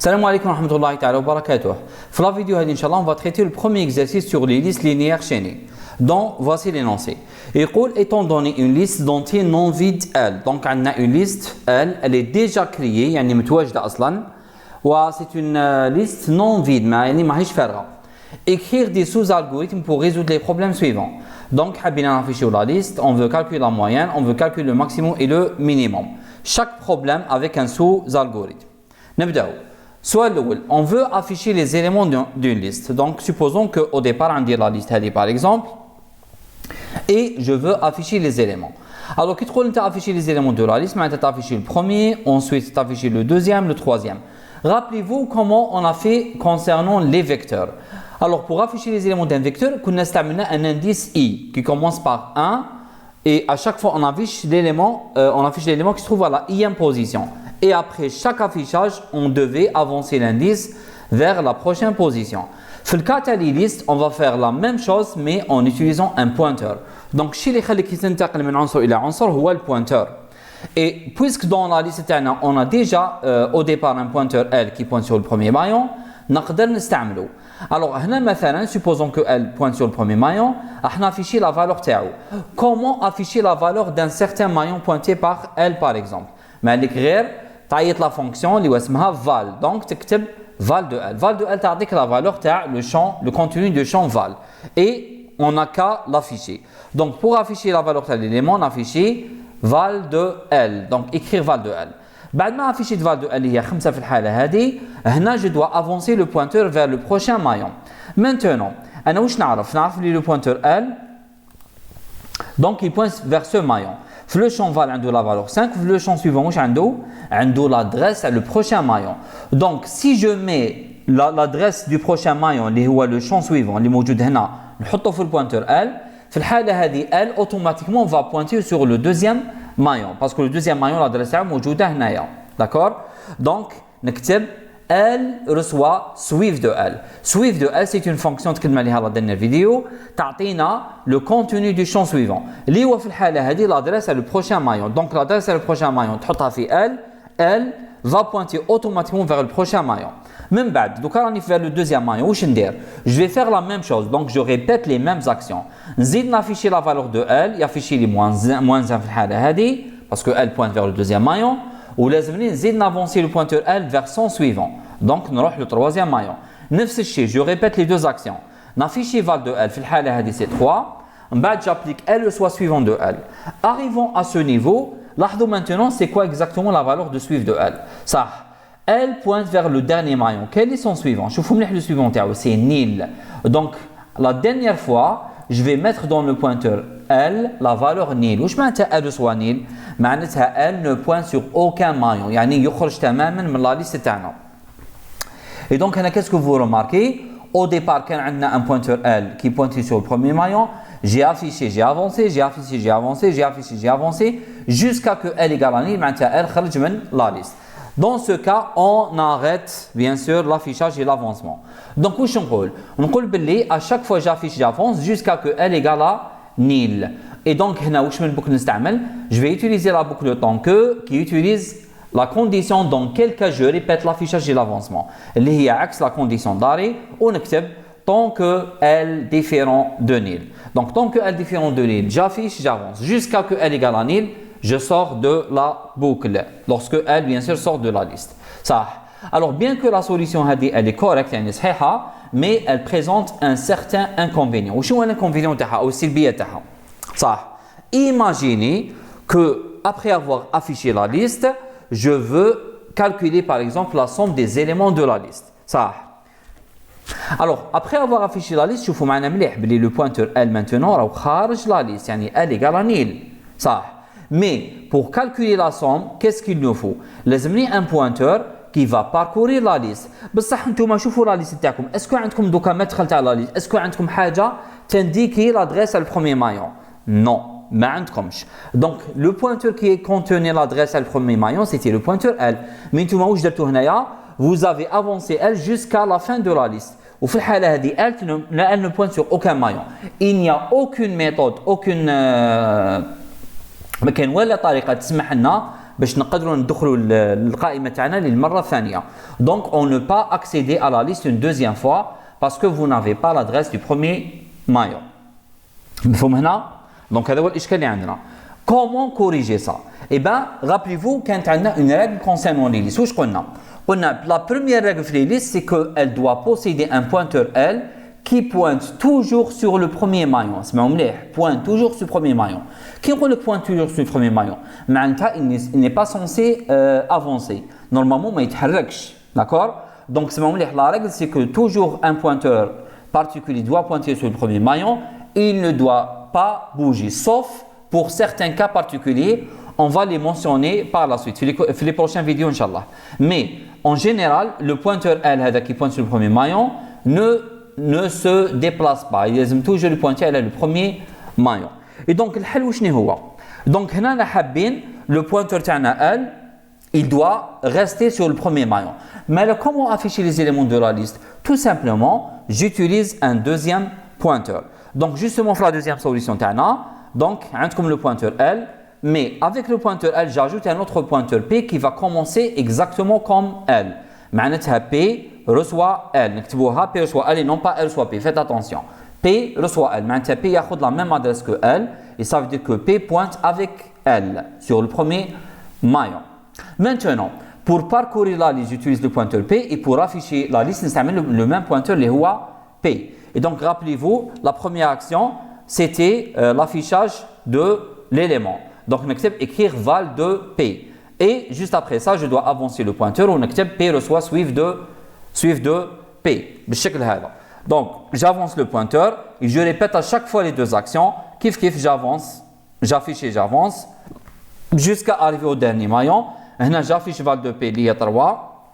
Salam alaikum wa rahmatullahi ta'ala wa barakatuh. Dans la vidéo, Inch'Allah, on va traiter le premier exercice sur les listes linéaires chaînées. Donc, voici l'énoncé. Étant donné une liste d'entiers non vides L. Donc, on a une liste L, elle est déjà créée, يعني متواجدة أصلاً. C'est une liste non vide, mais ماهيش فارغة. Écrire des sous-algorithmes pour résoudre les problèmes suivants. Donc, حابين afficher la liste, on veut calculer la moyenne, on veut calculer le maximum et le minimum. Chaque problème avec un sous-algorithme. نبدأ. Soit on veut afficher les éléments d'une liste. Donc, supposons qu'au départ, on dit la liste par exemple, et je veux afficher les éléments. Alors, quand tu as affiché les éléments de la liste, tu as affiché le premier, ensuite tu as affiché le deuxième, le troisième. Rappelez-vous comment on a fait concernant les vecteurs. Alors, pour afficher les éléments d'un vecteur, on a un indice i qui commence par 1 et à chaque fois on affiche l'élément qui se trouve à la ième position. Et après chaque affichage, on devait avancer l'indice vers la prochaine position. Dans le cas de la liste, on va faire la même chose mais en utilisant un pointeur. Donc, ce qui ينتقل من عنصر إلى عنصر هو le pointeur. Et puisque dans la liste, on a déjà au départ un pointeur L qui pointe sur le premier maillon, نقدر نستعمله. Alors, مثلا, supposons que L pointe sur le premier maillon, on affiche la valeur تاعو. Comment afficher la valeur d'un certain maillon pointé par L par exemple? Mais l'écrire, تعيط la fonction اللي اسمها val. Donc, تكتب val de L. Val de L تعطيك la valeur تاع le contenu du champ val. Et on n'a qu'à l'afficher. Donc, pour afficher la valeur de l'élément, on affiche val de L. Donc, écrire val de L. بعد ما affiché val de L هي 5 في الحالة هذه، هنا je dois avancer le pointeur vers le prochain maillon. Maintenant, أنا واش نعرف لي le pointeur L. Donc, il pointe vers ce maillon. Le champ val عنده la valeur 5, le champ suivant واش عنده l'adresse à le prochain maillon. Donc, si je mets l'adresse du prochain maillon اللي هو le champ suivant اللي موجود هنا نحطه في البوينتر L، في الحالة هذه L automatiquement va pointer sur le deuxième maillon parce que le deuxième maillon l'adresse تاعو موجودة هنايا. D'accord? Donc, نكتب L reçoit sweep de L. Sweep de L, c'est une fonction تكلمنا عليها la dernière vidéo تعطينا le contenu du champ suivant. اللي هو في الحالة هذه l'adresse à le prochain maillon. Donc, l'adresse à le prochain maillon تحطها في L. L va pointer automatiquement vers le prochain maillon. Même بعد, donc on est vers le deuxième maillon, واش ندير? Je vais faire la même chose, donc je répète les mêmes actions. نزيد نافيشي la valeur de L, يافيشي لي moins 1 في الحالة هذه parce que L pointe vers le deuxième maillon. ولازمني نزيد نافونسي le pointeur L vers son suivant. Donc نروح le troisième maillon. نفس الشيء, je répète les deux actions. نافيشي val de L في الحالة هذه c'est 3. من بعد j'applique L le choix suivant de L. Arrivons à ce niveau. لاحظوا maintenant c'est quoi exactement la valeur de sweep de L. صح. Elle pointe vers le dernier maillon. Quel est son suivant? شوفوا مليح le suivant تاعو, c'est nil. Donc la dernière fois, je vais mettre dans le pointeur L la valeur nil. واش معناتها L soit nil? معناتها L ne pointe sur aucun maillon. يعني يخرج تماما من la liste تاعنا. Et donc هنا qu'est-ce que vous remarquez? Au départ, quand on a un pointeur L qui pointe sur le premier maillon, j'ai affiché, j'ai avancé, j'ai affiché, j'ai avancé, j'ai affiché, j'ai avancé, jusqu'à que L égale à nil, معناتها L خرج من la liste. Dans ce cas, on arrête bien sûr l'affichage et l'avancement. Donc, où on dit à chaque fois j'affiche, j'avance jusqu'à que L égale à nil. Et donc, je vais utiliser la boucle de temps qui utilise la condition dans quel cas je répète l'affichage et l'avancement. اللي هي عكس la condition d'arrêt ونكتب tant que L différent de nil. Donc, tant que L différent de nil, j'affiche, j'avance jusqu'à que L égale à nil. Je sors de la boucle lorsque elle bien sûr sort de la liste. Ça. Alors bien que la solution elle est correcte mais elle présente un certain inconvénient. وشو هو l'inconvénient تاعها أو السلبية تاعها؟ صح. Imaginez que après avoir affiché la liste, je veux calculer par exemple la somme des éléments de la liste. Ça. Alors après avoir affiché la liste, شوفوا معنا مليح بلي le pointeur L maintenant راهو خارج la liste يعني L égale à nil. صح. Mais pour calculer la somme, qu'est-ce qu'il nous faut? لازمني un pointeur qui va parcourir la liste. بصح نتوما شوفوا la liste تاعكم. Est-ce que عندكم دوكا مدخل تاع la liste? Est-ce que عندكم حاجة تنديكي l'adresse à le premier maillon? Non, ما عندكمش. Donc le pointeur qui contenait l'adresse à le premier maillon, c'était le pointeur L. Mais نتوما واش درتو هنايا? Vous avez avancé L jusqu'à la fin de la liste. وفي الحالة هذه elle ne pointe sur aucun maillon. Il n'y a aucune méthode, aucune ما كان ولا طريقه تسمح لنا باش نقدروا ندخلوا القائمة تاعنا للمرة الثانية. Donc on ne peut pas accéder à la liste une deuxième fois parce que vous n'avez pas l'adresse du premier maillon. مفهوم هنا؟ Donc هذا هو الإشكال اللي عندنا. Comment corriger ça? Eh bien, rappelez-vous كانت عندنا une règle concernant les listes. واش قلنا؟ قلنا la première règle في les listes c'est qu'elle doit posséder un pointeur L qui pointe toujours sur le premier maillon. اسمعوا مليح, pointe toujours sur le premier maillon. Qui نقول لك pointe toujours sur le premier maillon? معناتها il n'est pas censé avancer. Normalement ما يتحركش. D'accord? Donc اسمعوا مليح, la règle c'est que toujours un pointeur particulier doit pointer sur le premier maillon. Il ne doit pas bouger, sauf pour certains cas particuliers. On va les mentionner par la suite, dans les prochaines vidéos, Inch'Allah. Mais en général, le pointeur L qui pointe sur le premier maillon ne se déplace pas. Il aime toujours le pointeur L, le premier maillon. Et donc, donc le pointeur L, il doit rester sur le premier maillon. Mais alors, comment afficher les éléments de la liste? Tout simplement, j'utilise un deuxième pointeur. Donc, justement, pour la deuxième solution, donc, comme le pointeur L, mais avec le pointeur L, j'ajoute un autre pointeur P qui va commencer exactement comme L. معناتها P reçoit L. نكتبوها P reçoit L et non pas L reçoit P. Faites attention. P reçoit L. معناتها P ياخذ la même adresse que L et ça veut dire que P pointe avec L sur le premier maillon. Maintenant, pour parcourir la liste, j'utilise le pointeur P et pour afficher la liste, نستعمل le même pointeur اللي هو P. Et donc, rappelez-vous, la première action, c'était l'affichage de l'élément. Donc, نكتب écrire val de P. Et juste après ça, je dois avancer le pointeur ou نكتب P reçoit suive de P. بالشكل هذا. Donc, j'avance le pointeur et je répète à chaque fois les deux actions. Kif kif, j'avance, j'affiche et j'avance jusqu'à arriver au dernier maillon. هنا j'affiche val de P اللي هي 3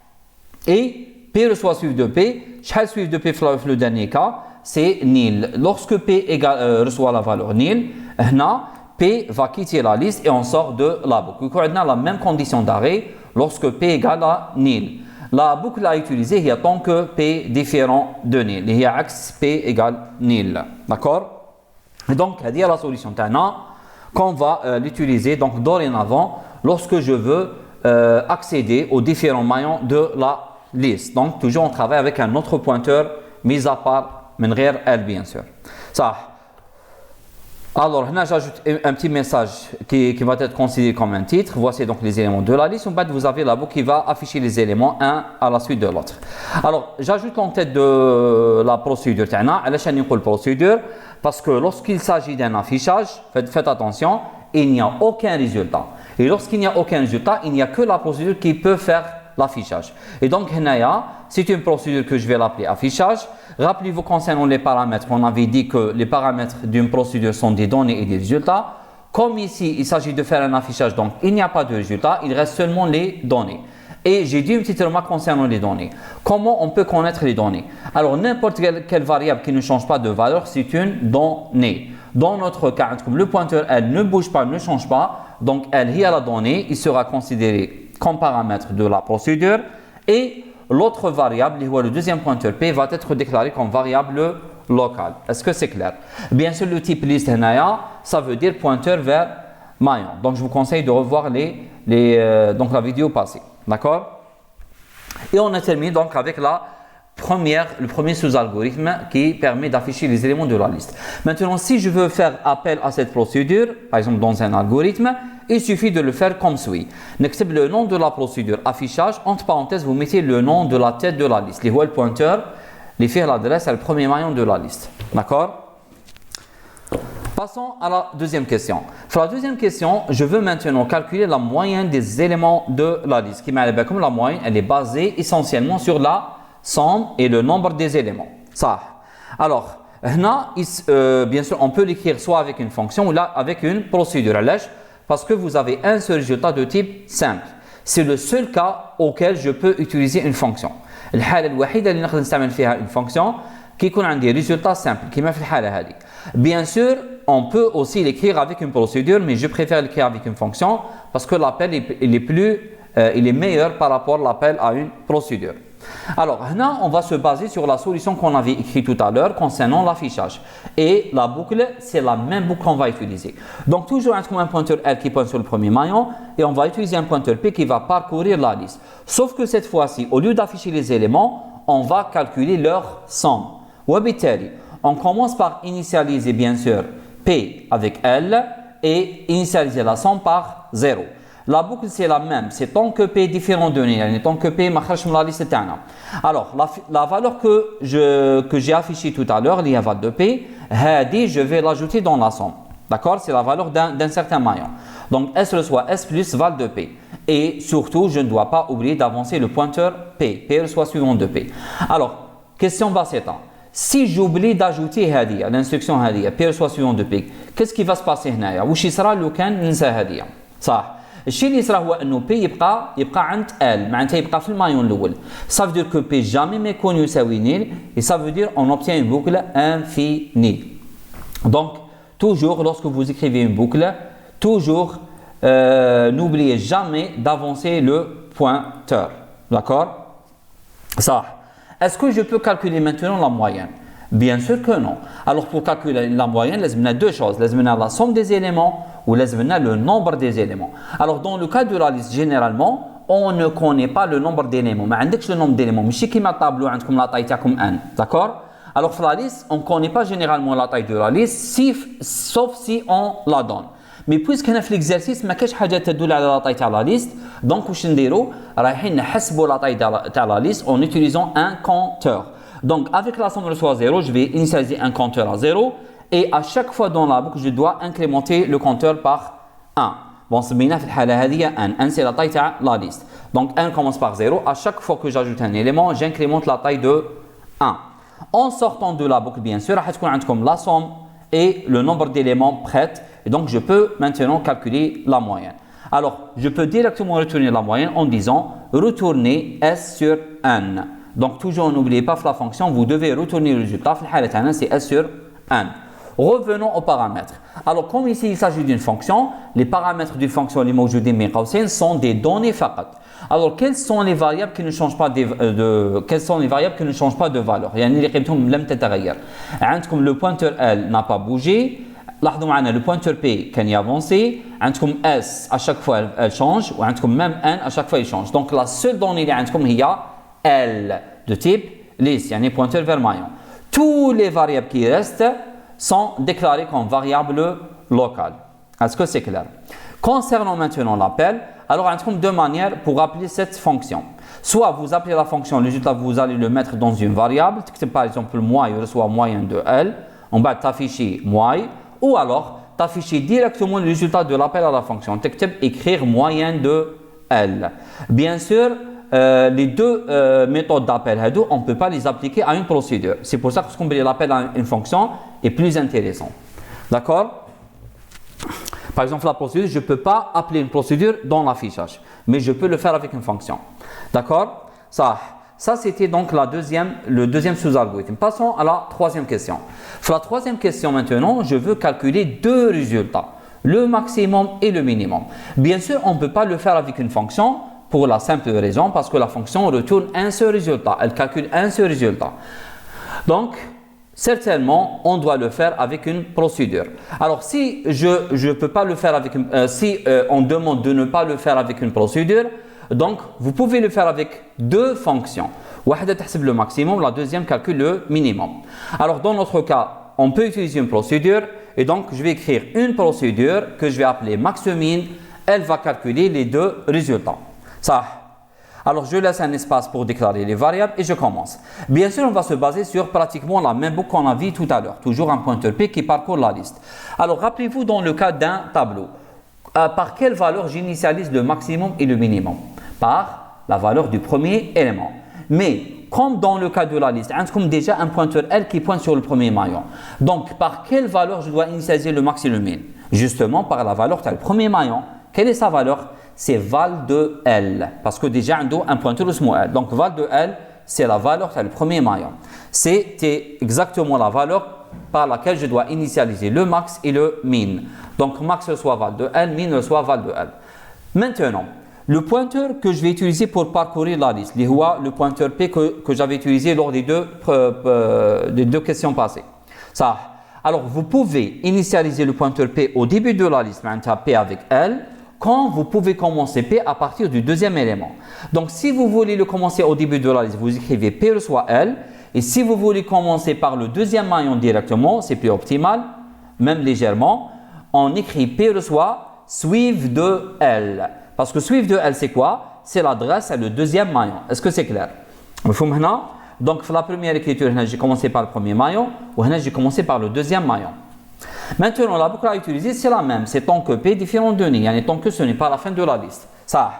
et P reçoit suive de P. شحال suive de P في le dernier cas? C'est nil. Lorsque P reçoit la valeur nil, P va quitter la liste et on sort de la boucle. On a la même condition d'arrêt lorsque P égale à nil. La boucle à utiliser est tant que P différent de nil. Il y a axe P égale nil. D'accord? Et donc, c'est la solution qu'on va l'utiliser donc dorénavant lorsque je veux accéder aux différents maillons de la liste. Donc, toujours on travaille avec un autre pointeur mis à part من غير L bien sûr. Ça. Alors, là, j'ajoute un petit message qui va être considéré comme un titre. Voici donc les éléments de la liste. En bas, vous avez la boucle qui va afficher les éléments un à la suite de l'autre. Alors, j'ajoute en tête de la procédure. Procédure parce que lorsqu'il s'agit d'un affichage, faites attention, il n'y a aucun résultat. Et lorsqu'il n'y a aucun résultat, il n'y a que la procédure qui peut faire l'affichage. Et donc, c'est une procédure que je vais l'appeler affichage. Rappelez-vous, concernant les paramètres, on avait dit que les paramètres d'une procédure sont des données et des résultats. Comme ici, il s'agit de faire un affichage, donc il n'y a pas de résultat, il reste seulement les données. Et j'ai dit une petite remarque concernant les données. Comment on peut connaître les données? Alors, n'importe quelle variable qui ne change pas de valeur, c'est une donnée. Dans notre cas, comme le pointeur L ne bouge pas, ne change pas, donc L est la donnée, il sera considéré comme paramètre de la procédure et l'autre variable, le deuxième pointeur P, va être déclaré comme variable locale. Est-ce que c'est clair? Bien sûr, le type liste, ça veut dire pointeur vers maillon. Donc, je vous conseille de revoir donc la vidéo passée. D'accord? Et on a terminé donc avec le premier sous-algorithme qui permet d'afficher les éléments de la liste. Maintenant, si je veux faire appel à cette procédure, par exemple dans un algorithme, il suffit de le faire comme suit. نكتب le nom de la procédure affichage, entre parenthèses, vous mettez le nom de la tête de la liste. Les le pointeur, les faire l'adresse à le premier maillon de la liste. D'accord? Passons à la deuxième question. Pour la deuxième question, je veux maintenant calculer la moyenne des éléments de la liste. Qui m'a comme la moyenne, elle est basée essentiellement sur la somme et le nombre des éléments. Ça. Alors, bien sûr, on peut l'écrire soit avec une fonction ou là avec une procédure. Parce que vous avez un seul résultat de type simple. C'est le seul cas auquel je peux utiliser une fonction. الحالة الوحيدة اللي نقدر نستعمل فيها une fonction qui يكون عندي résultat simple كما في الحالة هذه. Bien sûr, on peut aussi l'écrire avec une procédure, mais je préfère l'écrire avec une fonction parce que l'appel est plus il est meilleur par rapport à l'appel à une procédure. Alors, là, on va se baser sur la solution qu'on avait écrite tout à l'heure concernant l'affichage. Et la boucle, c'est la même boucle qu'on va utiliser. Donc, toujours un pointeur L qui pointe sur le premier maillon et on va utiliser un pointeur P qui va parcourir la liste. Sauf que cette fois-ci, au lieu d'afficher les éléments, on va calculer leur somme. On commence par initialiser bien sûr P avec L et initialiser la somme par 0. La boucle c'est la même, c'est tant que P est différent de N, tant que P marche la liste. Alors la valeur que j'ai affichée tout à l'heure, la valeur de P, je vais l'ajouter dans la somme. D'accord? C'est la valeur d'un certain maillon. Donc S reçoit S plus val de P. Et surtout, je ne dois pas oublier d'avancer le pointeur P. P reçoit suivant de P. Alors, question bassette. Si j'oublie d'ajouter l'instruction P reçoit suivant de P, qu'est-ce qui va se passer هنايا؟ وش يصرى لو كان ننسى هذه؟ صح. الشيء اللي يصرى هو انه P يبقى عند L معناتها يبقى في المايون الاول. Ça veut dire que P jamais ما يكون يساوي nil et ça veut dire on obtient une boucle infinie. Donc toujours lorsque vous écrivez une boucle, toujours n'oubliez jamais d'avancer le pointeur. D'accord? Ça. Est-ce que je peux calculer maintenant la moyenne? Bien sûr que non. Alors pour calculer la moyenne, il y a deux choses. Il y a la somme des éléments ou il y a le nombre des éléments. Alors dans le cas de la liste, généralement, on ne connaît pas le nombre d'éléments. Mais le nombre d'éléments, ماشي كيما tableau عندكم la taille تاعكم n. D'accord? Alors pour la liste, on ne connaît pas généralement la taille de la liste, sauf si on la donne. Mais puisque هنا في l'exercice ما كاش حاجه تدل على la taille تاع la liste, donc واش نديرو؟ رايحين نحسبوا la taille تاع la liste en utilisant un compteur. Donc avec la somme reçoit 0, je vais initialiser un compteur à 0 et à chaque fois dans la boucle, je dois incrémenter le compteur par 1. Bon, c'est bien في الحالة هذه n c'est la taille تاع la liste. Donc 1 commence par 0, à chaque fois que j'ajoute un élément, j'incrémente la taille de 1. En sortant de la boucle, bien sûr, راح تكون عندكم la somme et le nombre d'éléments prêts. Et donc, je peux maintenant calculer la moyenne. Alors, je peux directement retourner la moyenne en disant retourner S sur N. Donc, toujours n'oubliez pas la fonction, vous devez retourner le résultat. C'est S sur N. Revenons aux paramètres. Alors, comme ici, il s'agit d'une fonction, les paramètres d'une fonction sont des données faqat. Alors, quelles sont les variables qui ne changent pas de valeur? Le pointeur L n'a pas bougé. لاحظوا معنا le pointeur P كان avancé, عندكم S à chaque fois elle change وعندكم même N à chaque fois il change. Donc la seule donnée اللي عندكم هي L de type list, يعني pointeur vers maillon. Tous les variables qui restent sont déclarées comme variables locales. Est-ce que c'est clair? Concernant maintenant l'appel, alors عندكم deux manières pour appeler cette fonction. Soit vous appelez la fonction, le résultat vous allez le mettre dans une variable, par exemple moi il reçoit moyenne de L, on va t'afficher moi. Ou alors, t'afficher directement le résultat de l'appel à la fonction. Écrire moyenne de L. Bien sûr, les deux méthodes d'appel, on ne peut pas les appliquer à une procédure. C'est pour ça que ce qu'on l'appel à une fonction est plus intéressant. D'accord? Par exemple, la procédure, je ne peux pas appeler une procédure dans l'affichage. Mais je peux le faire avec une fonction. D'accord? Ça, c'était donc le deuxième sous-algorithme. Passons à la troisième question. Pour la troisième question maintenant, je veux calculer deux résultats, le maximum et le minimum. Bien sûr, on ne peut pas le faire avec une fonction pour la simple raison parce que la fonction retourne un seul résultat, elle calcule un seul résultat. Donc, certainement, on doit le faire avec une procédure. Alors, si je ne peux pas le faire avec on demande de ne pas le faire avec une procédure, donc, vous pouvez le faire avec deux fonctions. Wahda tahsib le maximum, la deuxième calcule le minimum. Alors, dans notre cas, on peut utiliser une procédure et donc je vais écrire une procédure que je vais appeler maxmin. Elle va calculer les deux résultats. Ça. Alors, je laisse un espace pour déclarer les variables et je commence. Bien sûr, on va se baser sur pratiquement la même boucle qu'on a vue tout à l'heure. Toujours un pointeur P qui parcourt la liste. Alors, rappelez-vous dans le cas d'un tableau. Par quelle valeur j'initialise le maximum et le minimum? Par la valeur du premier élément. Mais comme dans le cas de la liste, on a déjà un pointeur L qui pointe sur le premier maillon. Donc, par quelle valeur je dois initialiser le max et le min? Justement, par la valeur du premier maillon. Quelle est sa valeur? C'est val de L. Parce que déjà, on a un pointeur L. Donc, val de L, c'est la valeur du premier maillon. C'est exactement la valeur par laquelle je dois initialiser le max et le min. Donc, max reçoit val de L, min reçoit val de L. Maintenant, le pointeur que je vais utiliser pour parcourir la liste, le pointeur P que j'avais utilisé lors des deux questions passées. Ça. Alors, vous pouvez initialiser le pointeur P au début de la liste, P avec L, quand vous pouvez commencer P à partir du deuxième élément. Donc, si vous voulez le commencer au début de la liste, vous écrivez P reçoit L. Et si vous voulez commencer par le deuxième maillon directement, c'est plus optimal, même légèrement, on écrit P reçoit suive de L. Parce que suive de L, c'est quoi? C'est l'adresse à le deuxième maillon. Est-ce que c'est clair? Donc, pour la première écriture, j'ai commencé par le premier maillon, ou j'ai commencé par le deuxième maillon. Maintenant, la boucle à utiliser, c'est la même. C'est tant que P différent de ni, tant que ce n'est pas la fin de la liste. Ça.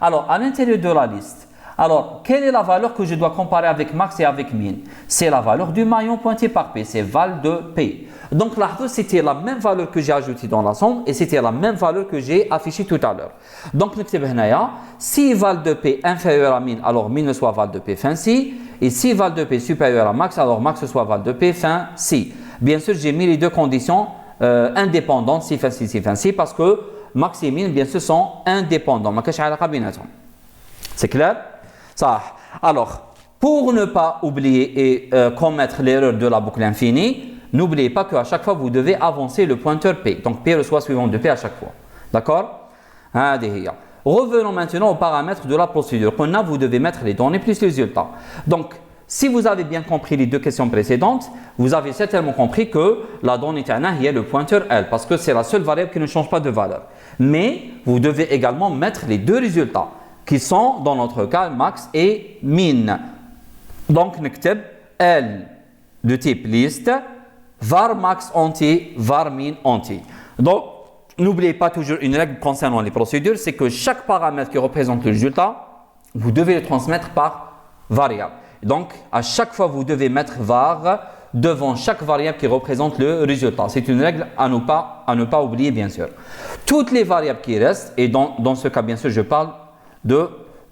Alors, à l'intérieur de la liste, alors, quelle est la valeur que je dois comparer avec max et avec min? C'est la valeur du maillon pointé par P, c'est val de P. Donc, là, c'était la même valeur que j'ai ajoutée dans la somme et c'était la même valeur que j'ai affichée tout à l'heure. Donc, si val de P inférieur à min, alors min soit val de P fin si. Et si val de P supérieur à max, alors max soit val de P fin si. Bien sûr, j'ai mis les deux conditions indépendantes, si fin si, parce que max et min, bien sûr, sont indépendants. C'est clair? Ça. Alors, pour ne pas oublier et commettre l'erreur de la boucle infinie, n'oubliez pas qu'à chaque fois, vous devez avancer le pointeur P. Donc, P reçoit suivant de P à chaque fois. D'accord? Revenons maintenant aux paramètres de la procédure. Vous devez mettre les données plus les résultats. Donc, si vous avez bien compris les deux questions précédentes, vous avez certainement compris que la donnée est le pointeur L, parce que c'est la seule variable qui ne change pas de valeur. Mais, vous devez également mettre les deux résultats, qui sont, dans notre cas, max et min. Donc, نكتب L de type liste, var max entier, var min entier. Donc, n'oubliez pas toujours une règle concernant les procédures, c'est que chaque paramètre qui représente le résultat, vous devez le transmettre par variable. Donc, à chaque fois, vous devez mettre var devant chaque variable qui représente le résultat. C'est une règle à ne pas oublier, bien sûr. Toutes les variables qui restent, et dans ce cas, bien sûr, je parle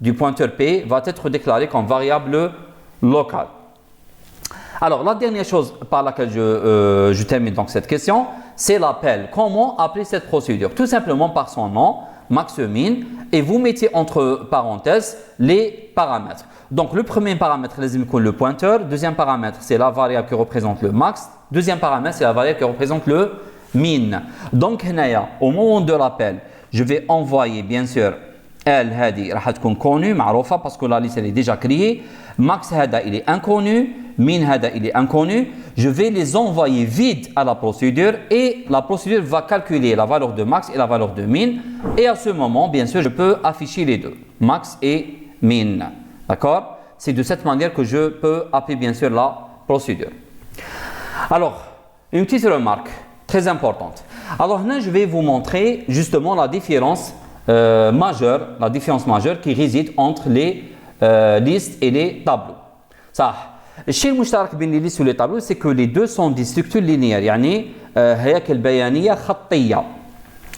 du pointeur P, va être déclaré comme variable locale. Alors, la dernière chose par laquelle je termine donc cette question, c'est l'appel. Comment appeler cette procédure? Tout simplement par son nom, max min, et vous mettez entre parenthèses les paramètres. Donc, le premier paramètre, le pointeur. Deuxième paramètre, c'est la variable qui représente le max. Deuxième paramètre, c'est la variable qui représente le min. Donc, au moment de l'appel, je vais envoyer, bien sûr, L هذه راح تكون connue معروفة parce que la liste elle est déjà créée. Max هذا il est inconnu, min هذا il est inconnu. Je vais les envoyer vides à la procédure et la procédure va calculer la valeur de max et la valeur de min. Et à ce moment, bien sûr, je peux afficher les deux, max et min. D'accord? C'est de cette manière que je peux appeler bien sûr la procédure. Alors, une petite remarque très importante. Alors là, je vais vous montrer justement la différence majeure qui réside entre les listes et les tableaux. Ça, الشيء المشترك بين les listes et les tableaux, c'est que les deux sont des structures linéaires. يعني هياكل بيانية خطية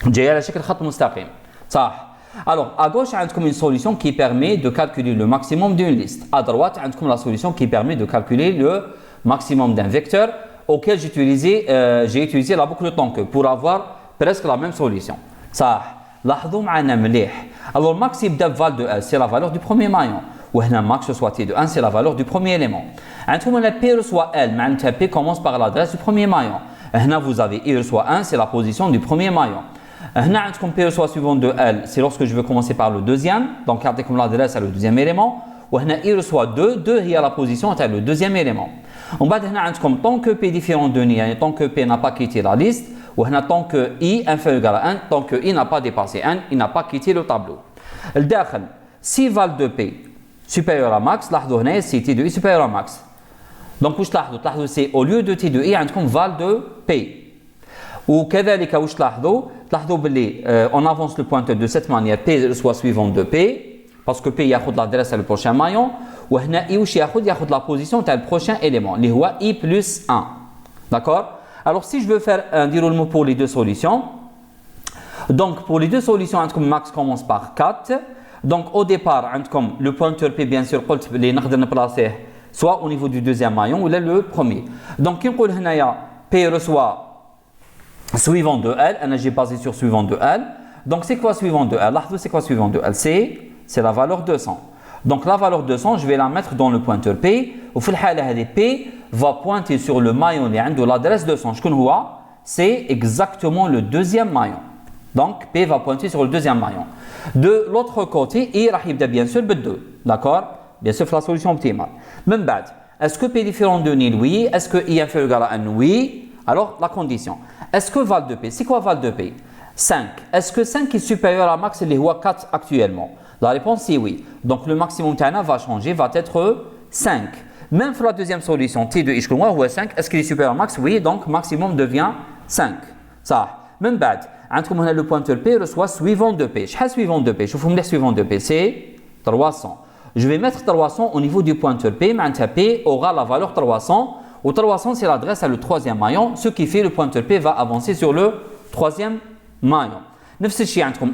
جاية على شكل خط مستقيم. صح. Alors, à gauche, on a une solution qui permet de calculer le maximum d'une liste. À droite, on a la solution qui permet de calculer le maximum d'un vecteur auquel j'ai utilisé la boucle de Tonke pour avoir presque la même solution. Ça. لاحظوا معنا مليح. Alors max يبدا بval de L, c'est la valeur du premier maillon. وهنا max reçoit T de 1, c'est la valeur du premier élément. عندكم هنا P reçoit L, معناتها P commence par l'adresse du premier maillon. هنا vous avez I reçoit 1, c'est la position du premier maillon. هنا عندكم P reçoit suivant de L, c'est lorsque je veux commencer par le deuxième. Donc يعطيكم l'adresse à le deuxième élément. وهنا I reçoit 2, 2 هي la position à le deuxième élément. ومن بعد هنا عندكم tant que P différent de N, يعني tant que P n'a pas quitté la liste. Tant que I inférieur égal à 1, tant que I n'a pas dépassé 1, il n'a pas quitté le tableau. الداخل, si val de P supérieur à max, لاحظوا هنا c'est T de I supérieur à max. Donc واش تلاحظوا c'est au lieu de T de I عندكم val de P. وكذلك واش تلاحظوا باللي on avance le pointeur de cette manière, P soit suivant de P, parce que P ياخذ l'adresse à le prochain maillon, وهنا I واش ياخذ la position تاع le prochain élément اللي هو I plus 1. D'accord? Alors, si je veux faire un déroulement pour les deux solutions, donc pour les deux solutions, max commence par 4. Donc, au départ, le pointeur P, bien sûr, soit au niveau du deuxième maillon ou là, le premier. Donc, P reçoit suivant de L, j'ai basé sur suivant de L. Donc c'est quoi suivant de L? C'est quoi suivant de L? C'est la valeur 200. Donc la valeur 200, je vais la mettre dans le pointeur P. Au fil de P va pointer sur le maillon de l'adresse 200. Je connais c'est exactement le deuxième maillon. Donc P va pointer sur le deuxième maillon. De l'autre côté, I va bien sûr 2. D'accord? Bien sûr, la solution optimale. Même bad. Est-ce que P est différent de nil? Oui. Est-ce que I inférieur égal à N? Oui. Alors la condition. Est-ce que val de P? C'est quoi val de P? 5. Est-ce que 5 est supérieur à max les 4 actuellement? La réponse est oui. Donc le maximum va changer, va être 5. Même pour la deuxième solution, T de I ou 5, est-ce qu'il est supérieur à max? Oui, donc maximum devient 5. Ça. Même bad. Le pointeur P reçoit suivant de P. Je suivant de P. Je vous montre suivant de P. C'est 300. Je vais mettre 300 au niveau du pointeur P. Maintenant, P aura la valeur 300. Ou 300, c'est l'adresse à le troisième maillon. Ce qui fait le pointeur P va avancer sur le troisième maillon.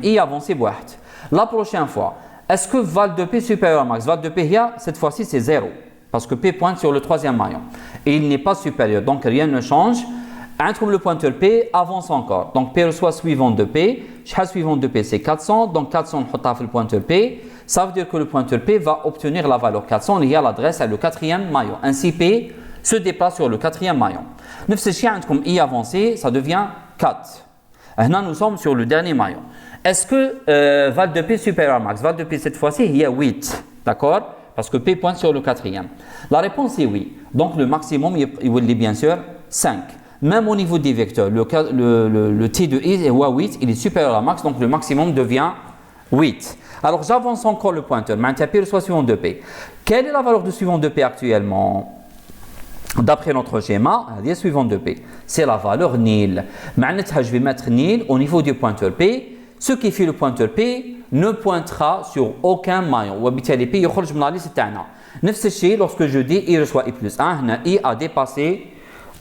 I avance بواحد. La prochaine fois, est-ce que val de P supérieur à max? Val de P, cette fois-ci, c'est 0. Parce que P pointe sur le troisième maillon. Et il n'est pas supérieur. Donc, rien ne change. Le pointeur P avance encore. Donc, P reçoit suivant de P. Suivant de P, c'est 400. Donc, 400, on le pointeur P. Ça veut dire que le pointeur P va obtenir la valeur 400 liée à l'adresse à le quatrième maillon. Ainsi, P se déplace sur le quatrième maillon. I avancé, ça devient 4. Maintenant, nous sommes sur le dernier maillon. Est-ce que val de P supérieur à max? Val de P cette fois-ci, il y a 8. D'accord? Parce que P pointe sur le quatrième. La réponse est oui. Donc le maximum, il est bien sûr 5. Même au niveau des vecteurs, le T de I est 8, il est supérieur à max, donc le maximum devient 8. Alors j'avance encore le pointeur. Maintenant, P reçoit suivant de P. Quelle est la valeur de suivant de P actuellement? D'après notre schéma, la suivante de P, c'est la valeur nil. Je vais mettre nil au niveau du pointeur P. Ce qui fait le pointeur P ne pointera sur aucun maillon. وبالتالي P يخرج من la liste تاعنا. نفس الشيء lorsque je dis I reçoit I plus 1, I a dépassé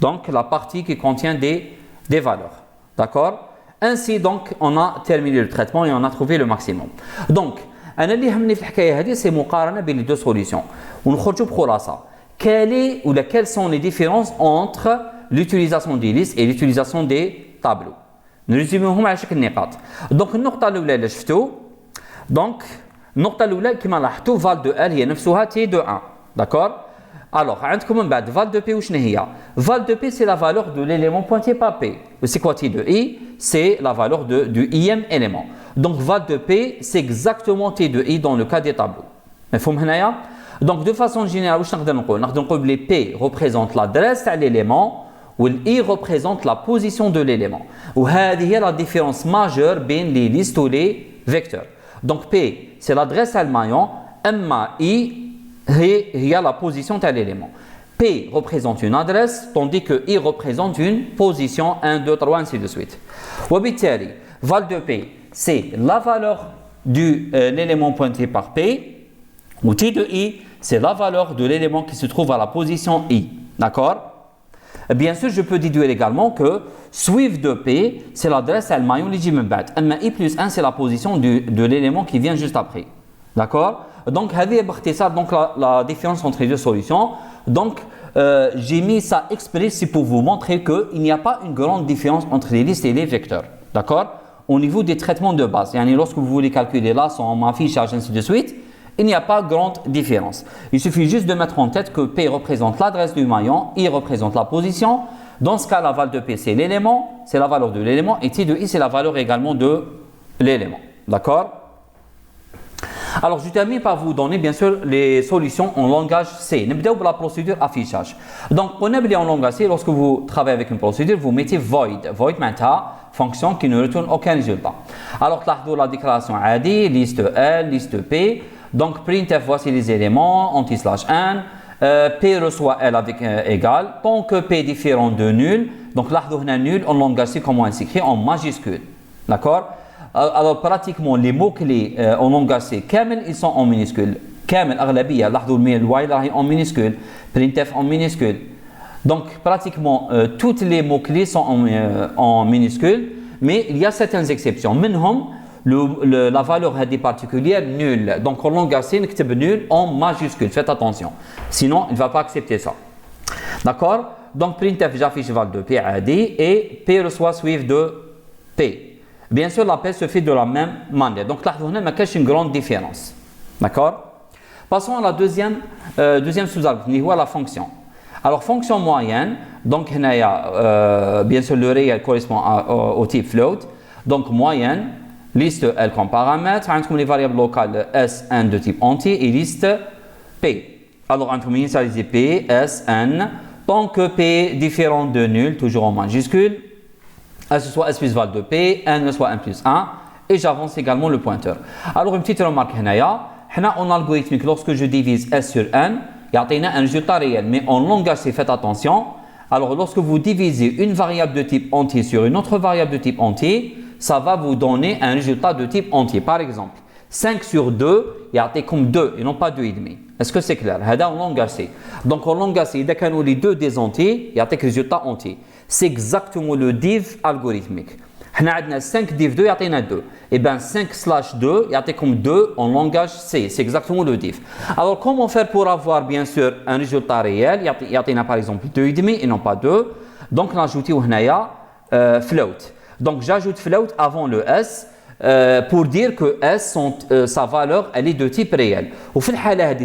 donc la partie qui contient des valeurs. D'accord? Ainsi donc on a terminé le traitement et on a trouvé le maximum. Donc, أنا اللي يهمني في الحكاية هذه c'est مقارنة بين les deux solutions. ونخرجوا بخلاصة. Quelles sont les différences entre l'utilisation des listes et l'utilisation des tableaux? نرسمهم على شكل نقاط. دونك النقطة الأولى اللي شفتوا دونك النقطة الأولى كما لاحظتوا فال دو ال هي نفسها تي دو 1. داكور؟ Alors عندكم من بعد فال دو بي وشنو هي؟ فال دو بي c'est la valeur de l'élément pointé par P. C'est quoi T de I? C'est la valeur du ième élément. Donc val de P c'est exactement T de I dans le cas des tableaux. مفهوم هنايا؟ Donc de façon générale واش نقدر نقول؟ نقدر نقول بلي P représente l'adresse تاع l'élément où I représente la position de l'élément. وهذه هي la différence majeure بين les listes ou les vecteurs. Donc P c'est l'adresse à le maillon, أما I هي la position de l'élément. P représente une adresse tandis que I représente une position 1, 2, 3, ainsi de suite. وبالتالي val de P c'est la valeur de l'élément pointé par P ou T de I c'est la valeur de l'élément qui se trouve à la position I. D'accord? Bien sûr, je peux déduire également que suivre de P, c'est l'adresse à le maillon اللي من بعد. أما I plus 1, c'est la position de l'élément qui vient juste après. D'accord? Donc, هذه باختصار donc la différence entre les deux solutions. Donc, j'ai mis ça exprès pour vous montrer qu'il n'y a pas une grande différence entre les listes et les vecteurs. D'accord? Au niveau des traitements de base. Yani, lorsque vous voulez calculer là, son affichage, ainsi de suite, il n'y a pas grande différence. Il suffit juste de mettre en tête que P représente l'adresse du maillon, I représente la position. Dans ce cas, la valeur de P, c'est l'élément, c'est la valeur de l'élément, et T de I, c'est la valeur également de l'élément. D'accord? Alors, je termine par vous donner, bien sûr, les solutions en langage C. Nous commençons par la procédure affichage. Donc, on a en langage C, lorsque vous travaillez avec une procédure, vous mettez void. Void, maintenant, fonction qui ne retourne aucun résultat. Alors, la déclaration AD, liste L, liste P. Donc, printf, voici les éléments, anti/n, P reçoit L avec égal, tant que P est différent de nul, donc là, nul, en langage C, comment elle s'écrit? En majuscule. D'accord? Alors, pratiquement, les mots-clés en langage C, kamel, ils sont en minuscule. Kamel, aghlabiya, en minuscule, printf en minuscule. Donc, pratiquement, toutes les mots-clés sont en minuscule, mais il y a certaines exceptions. Minhum, la valeur est particulière nulle. Donc en langage C, on nul en majuscule. Faites attention. Sinon, il ne va pas accepter ça. D'accord? Donc printf, j'affiche val de P AD et P reçoit suivre de P. Bien sûr, l'appel se fait de la même manière. Donc, là, il y a une grande différence. D'accord? Passons à la deuxième sous-algorithme, la fonction. Alors, fonction moyenne, donc, bien sûr, le réel correspond au type float. Donc, moyenne, liste L comme paramètre, on a les variables locales Sn de type entier et liste P. Alors, on va initialiser P, Sn, tant que P est différent de nul, toujours en majuscule, S soit S plus val de P, N soit N plus 1, et j'avance également le pointeur. Alors, une petite remarque, en algorithmique, lorsque je divise S sur N, il y a un résultat réel, mais en langage, c'est faites attention. Alors, lorsque vous divisez une variable de type entier sur une autre variable de type entier, ça va vous donner un résultat de type entier. Par exemple, 5 sur 2, il y a comme 2 et non pas 2,5. Est-ce que c'est clair? C'est en langage C. Donc, en langage C, dès qu'on a les deux des entiers, il y a un résultat entier. C'est exactement le div algorithmique. On a 5 div 2, il y a 2. Et bien 5/2, il y a comme 2 en langage C. C'est exactement le div. Alors comment faire pour avoir bien sûr un résultat réel? Il y a par exemple 2,5 et non pas 2. Donc on ajoute float. Donc j'ajoute float avant le S pour dire que S, sa valeur, elle est de type réel. Au fait,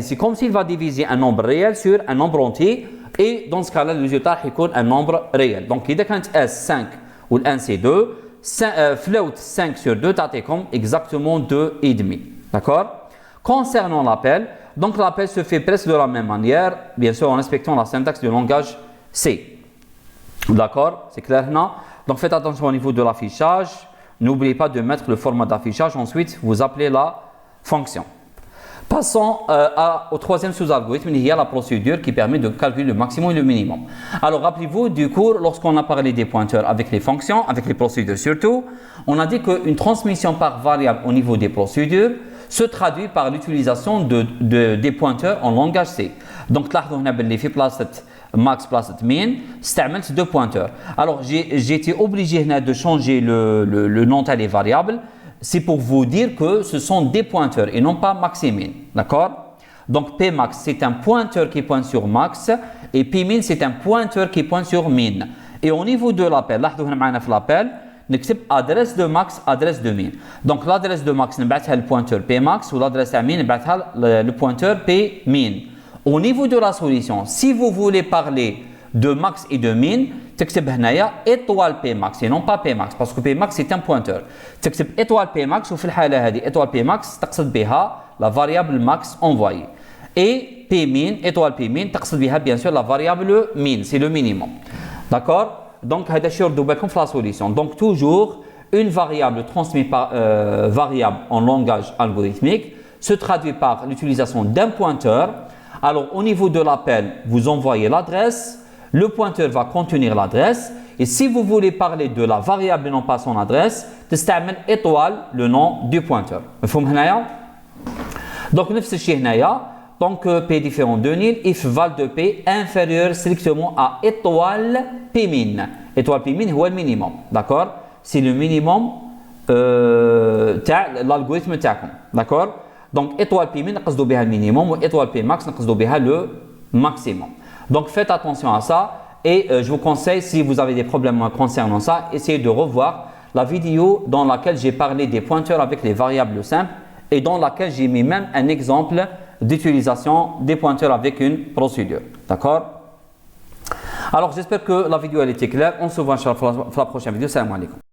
c'est comme s'il va diviser un nombre réel sur un nombre entier. Et dans ce cas-là, le résultat est un nombre réel. Donc, il y a S 5 ou N c'est 2, float 5 sur 2, tu comme exactement 2,5. D'accord? Concernant l'appel, donc l'appel se fait presque de la même manière, bien sûr en respectant la syntaxe du langage C. D'accord? C'est clair maintenant? Donc, faites attention au niveau de l'affichage. N'oubliez pas de mettre le format d'affichage. Ensuite, vous appelez la fonction. Passons au troisième sous-algorithme, il y a la procédure qui permet de calculer le maximum et le minimum. Alors, rappelez-vous du cours, lorsqu'on a parlé des pointeurs avec les fonctions, avec les procédures surtout, on a dit qu'une transmission par variable au niveau des procédures se traduit par l'utilisation des pointeurs en langage C. Donc, là, on a fait place max plus min, c'est deux pointeurs. Alors, j'ai été obligé de changer le nom des variables. C'est pour vous dire que ce sont des pointeurs et non pas max et min. D'accord? Donc, Pmax, c'est un pointeur qui pointe sur max et Pmin, c'est un pointeur qui pointe sur min. Et au niveau de l'appel, là, on a l'appel, نكتب adresse de max, adresse de min. Donc, l'adresse de max, نبعثها le pointeur Pmax ou l'adresse de min, نبعثها le pointeur Pmin. Au niveau de la solution, si vous voulez parler de max et de min, تكتب هنايا étoile Pmax et non pas Pmax parce que Pmax c'est un pointeur. تكتب étoile Pmax وفي الحالة هذه étoile Pmax تقصد بها la variable max envoyée. Et Pmin, étoile Pmin تقصد بها bien sûr la variable min, c'est le minimum. D'accord? Donc هذا الشيء ردوا بالكم في la solution. Donc toujours une variable transmise par variable en langage algorithmique se traduit par l'utilisation d'un pointeur. Alors au niveau de l'appel, vous envoyez l'adresse. Le pointeur va contenir l'adresse et si vous voulez parler de la variable et non pas son adresse, تستعمل étoile le nom du pointeur. مفهوم هنايا؟ Donc نفس الشيء هنايا. Donc P différent de nil, if val de P inférieur strictement à étoile Pmin. Étoile Pmin هو le minimum. D'accord? C'est le minimum تاع l'algorithme تاعكم. D'accord? Donc étoile Pmin نقصدوا بها le minimum و étoile Pmax نقصدوا بها le maximum. Donc faites attention à ça et je vous conseille, si vous avez des problèmes concernant ça, essayez de revoir la vidéo dans laquelle j'ai parlé des pointeurs avec les variables simples et dans laquelle j'ai mis même un exemple d'utilisation des pointeurs avec une procédure. D'accord? Alors j'espère que la vidéo elle était claire. On se voit sur la prochaine vidéo. Salam alaikum.